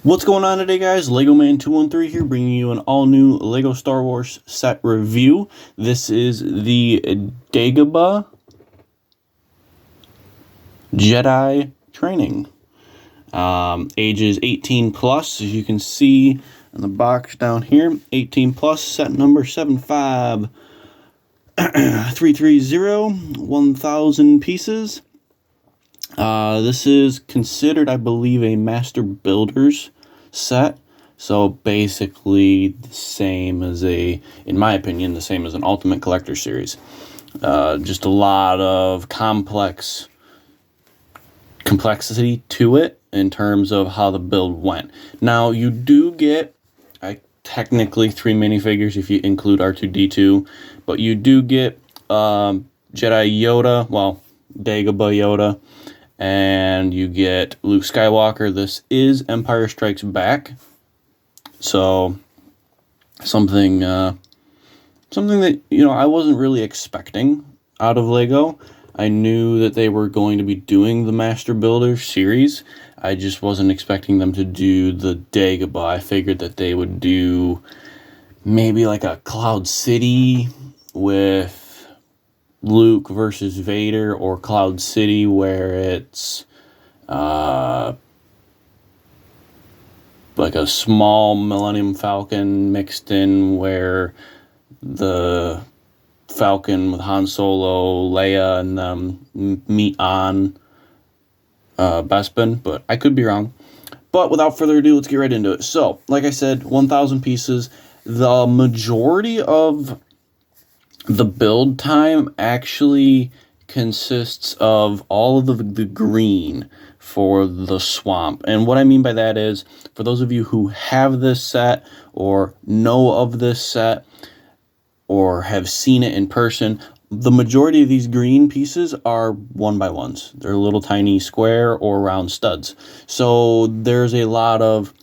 What's going on today, guys? Lego Man 213 here, bringing you an all-new Lego Star Wars set review. This is the Dagobah Jedi training. Ages 18 plus, as you can see in the box down here. 18 plus, set number 75330, 1,000 pieces. This is considered, I believe, a Master Builders set. So basically the same as in my opinion, the same as an Ultimate Collector series. Just a lot of complexity to it in terms of how the build went. Now, you do get technically 3 minifigures if you include R2-D2, but you do get Jedi Yoda, well, Dagobah Yoda, and you get Luke Skywalker. This is Empire Strikes Back, so something that I wasn't really expecting out of Lego. I knew that they were going to be doing the Master Builder series. I just wasn't expecting them to do the Dagobah. I figured that they would do maybe like a Cloud City with Luke versus Vader, or Cloud City where it's like a small Millennium Falcon mixed in where the Falcon with Han Solo, Leia, and them meet on Bespin, but I could be wrong. But without further ado, let's get right into it. So, like I said, 1,000 pieces. The majority of the build time actually consists of all of the green for the swamp. And what I mean by that is, for those of you who have this set or know of this set or have seen it in person, the majority of these green pieces are 1x1s. They're little tiny square or round studs. So there's a lot of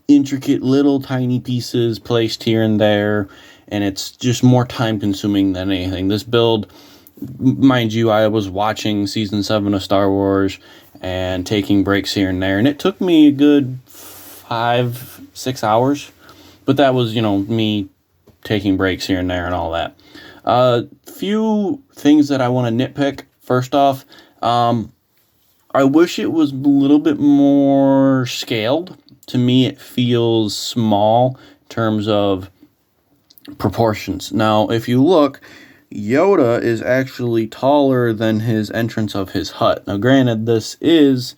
intricate little tiny pieces placed here and there, and it's just more time consuming than anything. This build, mind you, I was watching season 7 of Star Wars and taking breaks here and there, and it took me a good 5-6 hours, but that was, me taking breaks here and there and all that. Few things that I want to nitpick. First off, I wish it was a little bit more scaled. To me, it feels small in terms of proportions. Now, if you look, Yoda is actually taller than his entrance of his hut. Now, granted, this is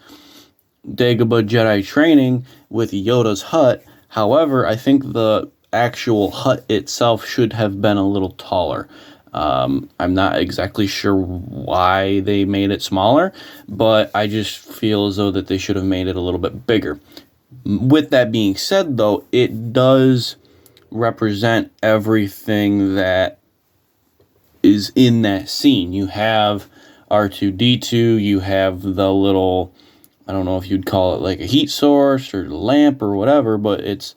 Dagobah Jedi training with Yoda's hut. However, I think the actual hut itself should have been a little taller. I'm not exactly sure why they made it smaller, but I just feel as though that they should have made it a little bit bigger. With that being said, though, it does represent everything that is in that scene. You have R2-D2, you have the little, I don't know if you'd call it like a heat source or lamp or whatever, but it's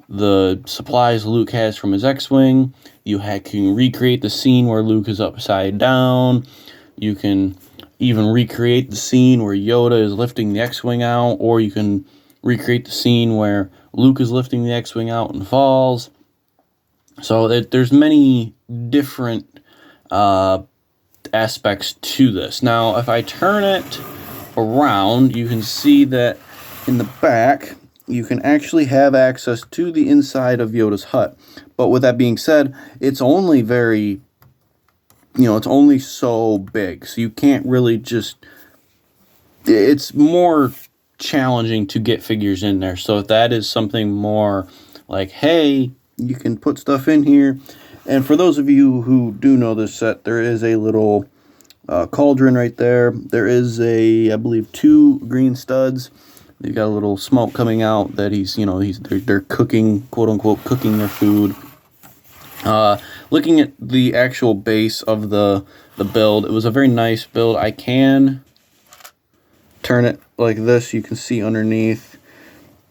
the supplies Luke has from his X-Wing. You can recreate the scene where Luke is upside down. You can even recreate the scene where Yoda is lifting the X-Wing out, or you can recreate the scene where Luke is lifting the X-Wing out and falls. So there's many different aspects to this. Now, if I turn it around, you can see that in the back, you can actually have access to the inside of Yoda's hut. But with that being said, it's only it's only so big. So you can't really it's more challenging to get figures in there. So if that is something more like, hey, you can put stuff in here. And for those of you who do know this set, there is a little cauldron right there. There is I believe 2 green studs. They got a little smoke coming out that they're cooking, quote unquote, cooking their food. Looking at the actual base of the build, it was a very nice build. I can turn it like this. You can see underneath.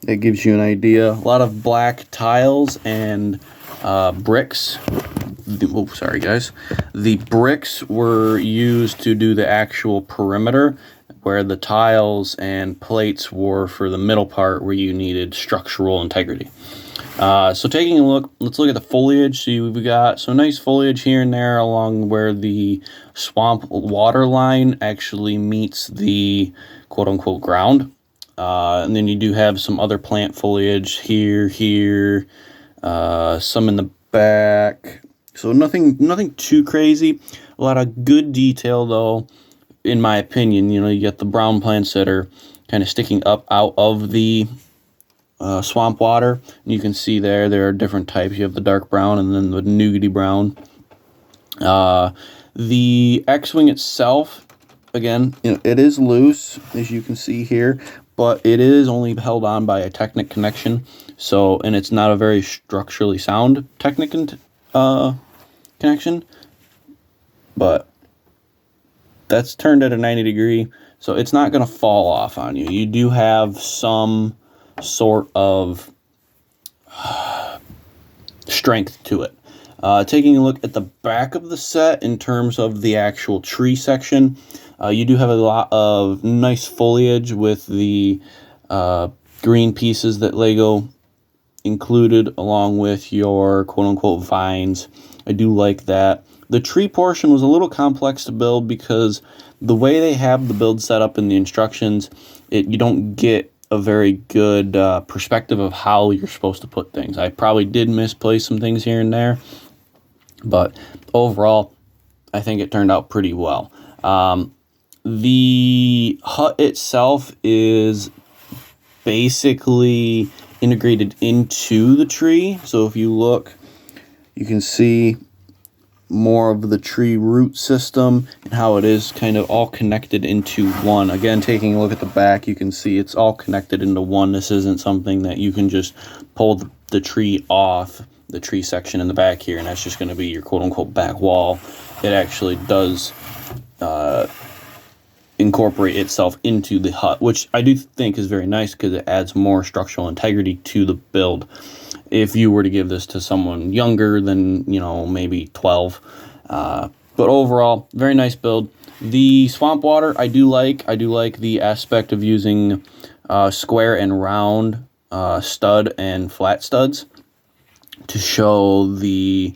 It gives you an idea. A lot of black tiles and bricks. Sorry guys. The bricks were used to do the actual perimeter. where the tiles and plates were for the middle part where you needed structural integrity. So taking a look, let's look at the foliage. See, we've got some nice foliage here and there along where the swamp water line actually meets the quote-unquote ground. And then you do have some other plant foliage here, some in the back. So nothing too crazy. A lot of good detail, though, in my opinion. You know, you get the brown plants that are kind of sticking up out of the swamp water. And you can see there are different types. You have the dark brown and then the nougaty brown. The X-Wing itself, again, you know, it is loose, as you can see here, but it is only held on by a Technic connection. So, and it's not a very structurally sound Technic connection, but that's turned at a 90 degree, so it's not going to fall off on you. You do have some sort of strength to it. Taking a look at the back of the set in terms of the actual tree section, you do have a lot of nice foliage with the green pieces that Lego included along with your quote-unquote vines. I do like that. The tree portion was a little complex to build because the way they have the build set up in the instructions, you don't get a very good perspective of how you're supposed to put things. I probably did misplace some things here and there, but overall, I think it turned out pretty well. The hut itself is basically integrated into the tree. So if you look, you can see more of the tree root system and how it is kind of all connected into one. Again, taking a look at the back, you can see it's all connected into one. This isn't something that you can just pull the tree off, the tree section in the back here, and that's just going to be your quote-unquote back wall. It actually does incorporate itself into the hut, which I do think is very nice because it adds more structural integrity to the build. If you were to give this to someone younger than, you know, maybe 12. But overall, very nice build. The swamp water, I do like. I do like the aspect of using square and round stud and flat studs to show the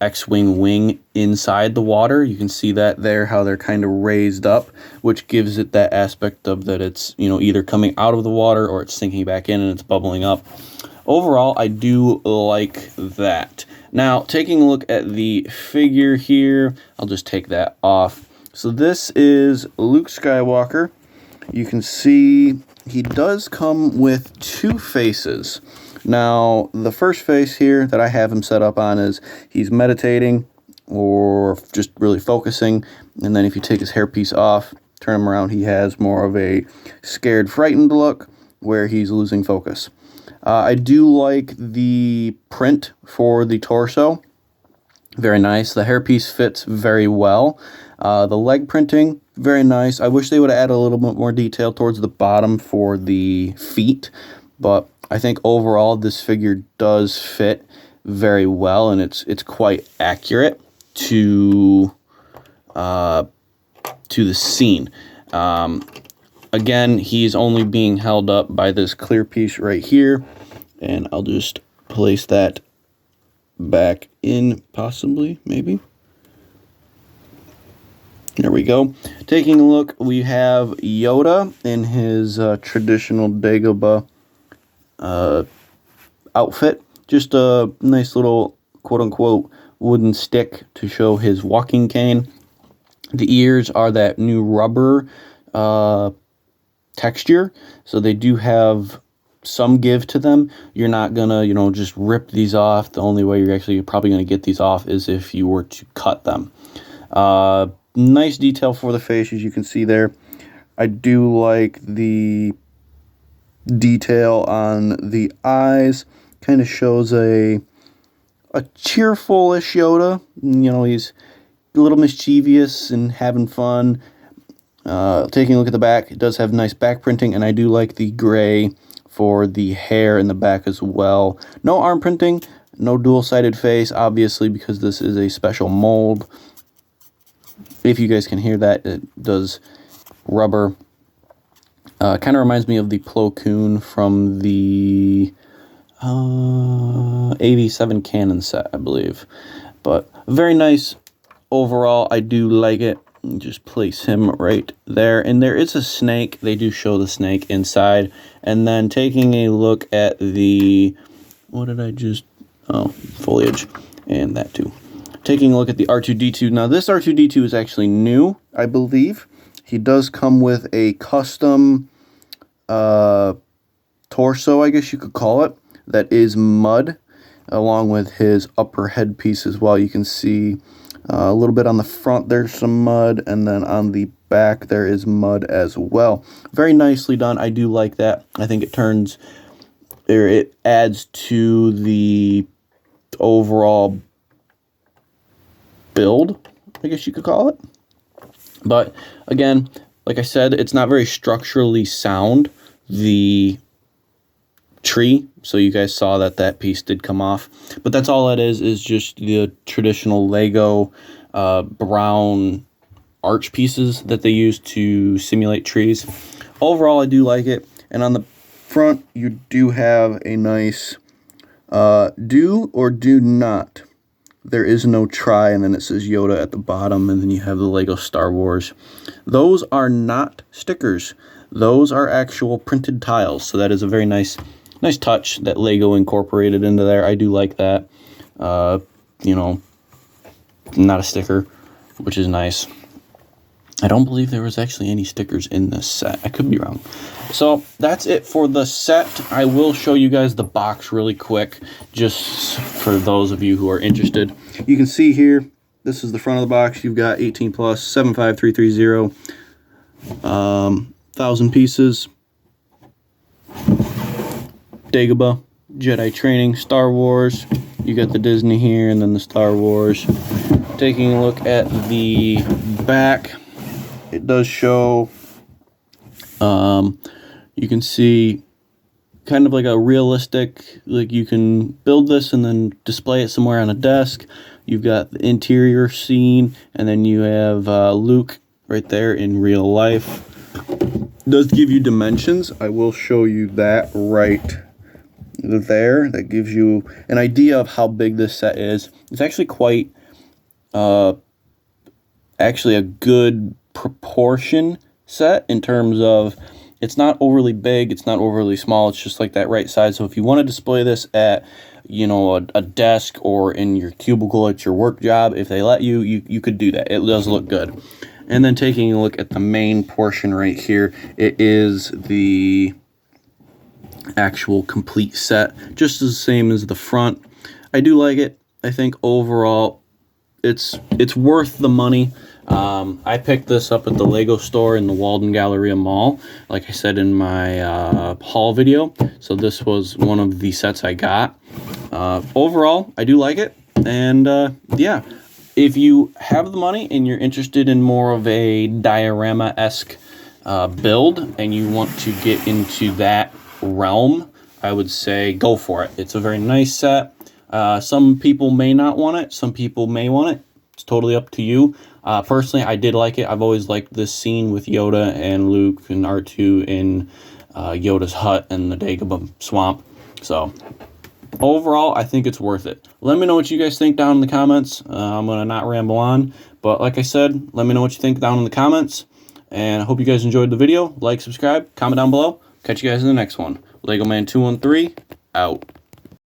X-Wing wing inside the water. You can see that there, how they're kind of raised up, which gives it that aspect of that it's, you know, either coming out of the water or it's sinking back in and it's bubbling up. Overall, I do like that. Now, taking a look at the figure here, I'll just take that off. So this is Luke Skywalker. You can see he does come with two faces. Now, the first face here that I have him set up on is he's meditating or just really focusing. And then if you take his hairpiece off, turn him around, he has more of a scared, frightened look where he's losing focus. I do like the print for the torso. Very nice. The hairpiece fits very well. The leg printing, very nice. I wish they would have added a little bit more detail towards the bottom for the feet, but I think overall this figure does fit very well, and it's quite accurate to the scene. Again, he's only being held up by this clear piece right here, and I'll just place that back in, possibly, maybe. There we go. Taking a look, we have Yoda in his traditional Dagobah outfit. Just a nice little quote-unquote wooden stick to show his walking cane. The ears are that new rubber texture, so they do have some give to them. You're not gonna, you know, just rip these off. The only way you're probably gonna get these off is if you were to cut them. Nice detail for the face, as you can see there. I do like the detail on the eyes. Kind of shows a cheerful-ish Yoda. You know, he's a little mischievous and having fun. Taking a look at the back, it does have nice back printing, and I do like the gray for the hair in the back as well. No arm printing, no dual-sided face, obviously, because this is a special mold. If you guys can hear that, it does rubber Kind of reminds me of the Plo Koon from the 87 Canon set, I believe. But very nice overall. I do like it. Just place him right there. And there is a snake. They do show the snake inside. And then taking a look at the... What did I just... Oh, foliage. And that too. Taking a look at the R2-D2. Now, this R2-D2 is actually new, I believe. He does come with a custom torso, I guess you could call it, that is mud, along with his upper headpiece as well. You can see a little bit on the front, there's some mud, and then on the back there is mud as well. Very nicely done. I do like that. I think it adds to the overall build, I guess you could call it. But again, like I said, it's not very structurally sound, the tree. So you guys saw that piece did come off. But that's all that is just the traditional Lego brown arch pieces that they use to simulate trees. Overall, I do like it. And on the front, you do have a nice do or do not. There is no try, and then it says Yoda at the bottom, and then you have the Lego Star Wars. Those are not stickers. Those are actual printed tiles, so that is a very nice touch that Lego incorporated into there. I do like that. You know, not a sticker, which is nice. I don't believe there was actually any stickers in this set. I could be wrong. So that's it for the set. I will show you guys the box really quick, just for those of you who are interested. You can see here, this is the front of the box. You've got 18 plus, 75330, 1,000 pieces. Dagobah Jedi Training, Star Wars. You got the Disney here, and then the Star Wars. Taking a look at the back, it does show, you can see kind of like a realistic, like you can build this and then display it somewhere on a desk. You've got the interior scene, and then you have Luke right there in real life. It does give you dimensions. I will show you that right there. That gives you an idea of how big this set is. It's actually quite, actually a good proportion set in terms of it's not overly big, it's not overly small, it's just like that right size. So if you want to display this at, you know, a desk or in your cubicle at your work job, if they let you, you could do that. It does look good. And then taking a look at the main portion right here, it is the actual complete set, just the same as the front. I do like it. I think overall it's worth the money. I picked this up at the Lego store in the Walden Galleria Mall, like I said in my haul video. So this was one of the sets I got. Overall, I do like it. And yeah, if you have the money and you're interested in more of a diorama-esque build and you want to get into that realm, I would say go for it. It's a very nice set. Some people may not want it. Some people may want it. It's totally up to you. Personally, I did like it. I've always liked this scene with Yoda and Luke and R2 in Yoda's hut and the Dagobah swamp. So overall, I think it's worth it. Let me know what you guys think down in the comments. I'm going to not ramble on. But like I said, let me know what you think down in the comments. And I hope you guys enjoyed the video. Like, subscribe, comment down below. Catch you guys in the next one. Lego Man 213, out.